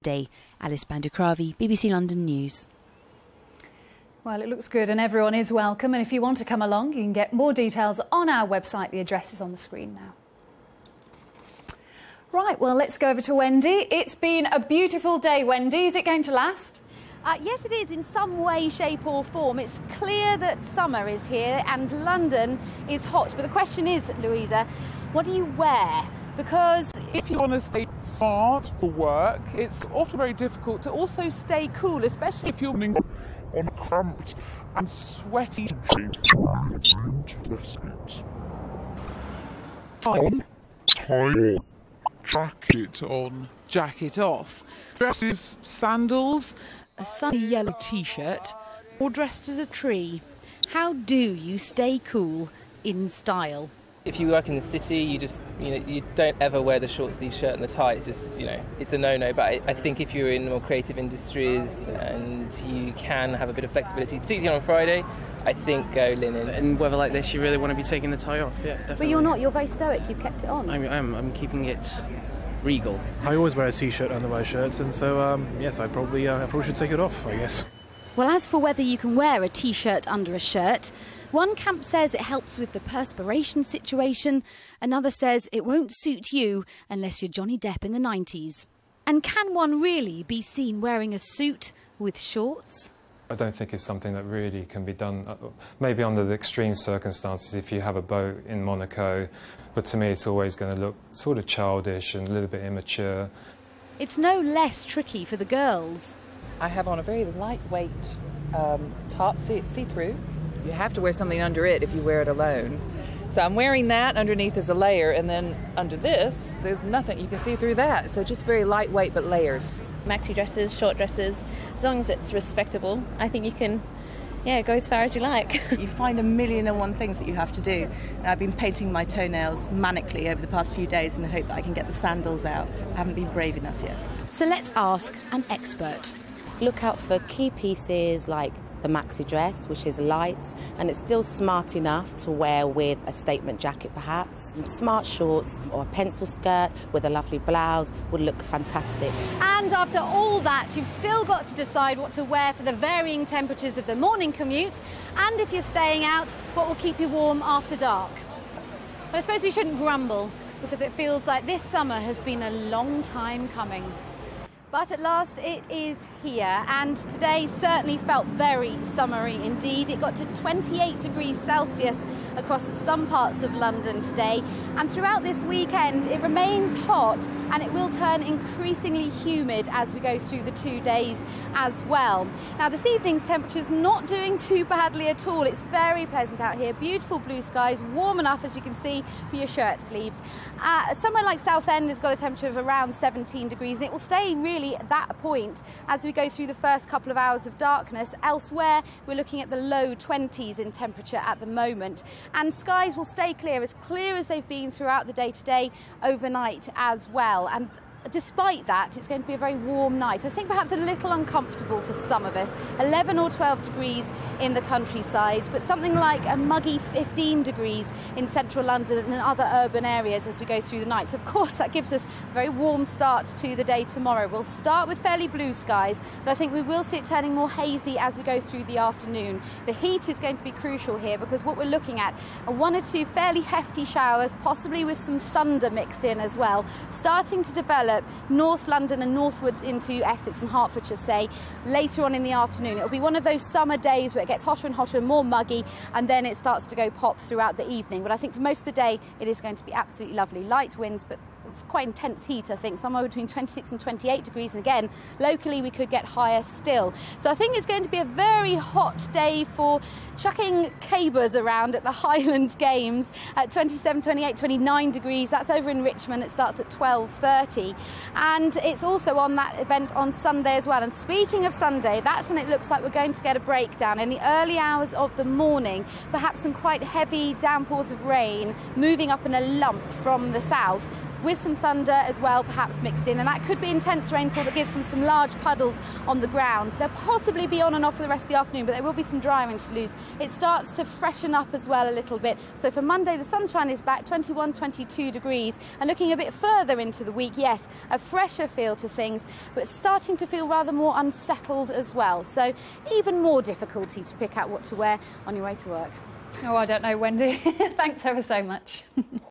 day. Alice Bandukravi, BBC London News. Well, it looks good and everyone is welcome, and if you want to come along you can get more details on our website. The address is on the screen now. Right, well, let's go over to Wendy. It's been a beautiful day, Wendy. Is it going to last? Yes, it is in some way, shape or form. It's clear that summer is here and London is hot. But the question is, Louisa, what do you wear? Because if you want to stay smart for work, it's often very difficult to also stay cool, especially if you're running on cramped and sweaty. Tie on, jacket on, jacket off. Dresses, sandals, A sunny yellow t-shirt, or dressed as a tree. How do you stay cool in style? If you work in the city, you don't ever wear the short sleeve shirt and the tie. It's just, it's a no-no. But I think if you're in more creative industries and you can have a bit of flexibility, particularly on Friday, I think go linen. In weather like this, you really want to be taking the tie off. Yeah, definitely. But you're not. You're very stoic. You've kept it on. I'm keeping it regal. I always wear a t-shirt under my shirts, and so yes, I probably should take it off, I guess. Well, as for whether you can wear a t-shirt under a shirt, one camp says it helps with the perspiration situation, another says it won't suit you unless you're Johnny Depp in the 90s. And can one really be seen wearing a suit with shorts? I don't think it's something that really can be done, maybe under the extreme circumstances if you have a boat in Monaco, but to me it's always going to look sort of childish and a little bit immature. It's no less tricky for the girls. I have on a very lightweight top, it's see-through. You have to wear something under it if you wear it alone. So I'm wearing that underneath as a layer, and then under this, there's nothing. You can see through that. So just very lightweight, but layers. Maxi dresses, short dresses, as long as it's respectable, I think you can, go as far as you like. You find 1,000,001 things that you have to do. And I've been painting my toenails manically over the past few days in the hope that I can get the sandals out. I haven't been brave enough yet. So let's ask an expert. Look out for key pieces like the maxi dress, which is light and it's still smart enough to wear with a statement jacket perhaps. Smart shorts or a pencil skirt with a lovely blouse would look fantastic. And after all that, you've still got to decide what to wear for the varying temperatures of the morning commute, and if you're staying out, what will keep you warm after dark. But I suppose we shouldn't grumble, because it feels like this summer has been a long time coming. But at last it is here, and today certainly felt very summery indeed. It got to 28 degrees Celsius across some parts of London today, and throughout this weekend it remains hot and it will turn increasingly humid as we go through the 2 days as well. Now this evening's temperature's not doing too badly at all. It's very pleasant out here, beautiful blue skies, warm enough as you can see for your shirt sleeves. Somewhere like Southend has got a temperature of around 17 degrees, and it will stay really at that point as we go through the first couple of hours of darkness. Elsewhere we're looking at the low 20s in temperature at the moment, and skies will stay clear as they've been throughout the day today, overnight as well. And despite that, it's going to be a very warm night. I think perhaps a little uncomfortable for some of us. 11 or 12 degrees in the countryside, but something like a muggy 15 degrees in central London and in other urban areas as we go through the night. So of course that gives us a very warm start to the day tomorrow. We'll start with fairly blue skies, but I think we will see it turning more hazy as we go through the afternoon. The heat is going to be crucial here, because what we're looking at are 1 or 2 fairly hefty showers, possibly with some thunder mixed in as well, starting to develop North London and northwards into Essex and Hertfordshire, say, later on in the afternoon. It'll be one of those summer days where it gets hotter and hotter and more muggy, and then it starts to go pop throughout the evening. But I think for most of the day it is going to be absolutely lovely. Light winds, but quite intense heat, I think, somewhere between 26 and 28 degrees, and again, locally we could get higher still. So I think it's going to be a very hot day for chucking cabers around at the Highland Games at 27, 28, 29 degrees. That's over in Richmond. It starts at 12:30, and it's also on that event on Sunday as well. And speaking of Sunday, that's when it looks like we're going to get a breakdown in the early hours of the morning, perhaps some quite heavy downpours of rain moving up in a lump from the south. with some thunder as well, perhaps mixed in, and that could be intense rainfall that gives them some large puddles on the ground. They'll possibly be on and off for the rest of the afternoon, but there will be some drying interludes. It starts to freshen up as well a little bit. So for Monday, the sunshine is back, 21, 22 degrees, and looking a bit further into the week, yes, a fresher feel to things, but starting to feel rather more unsettled as well. So even more difficulty to pick out what to wear on your way to work. Oh, I don't know, Wendy. Thanks ever so much.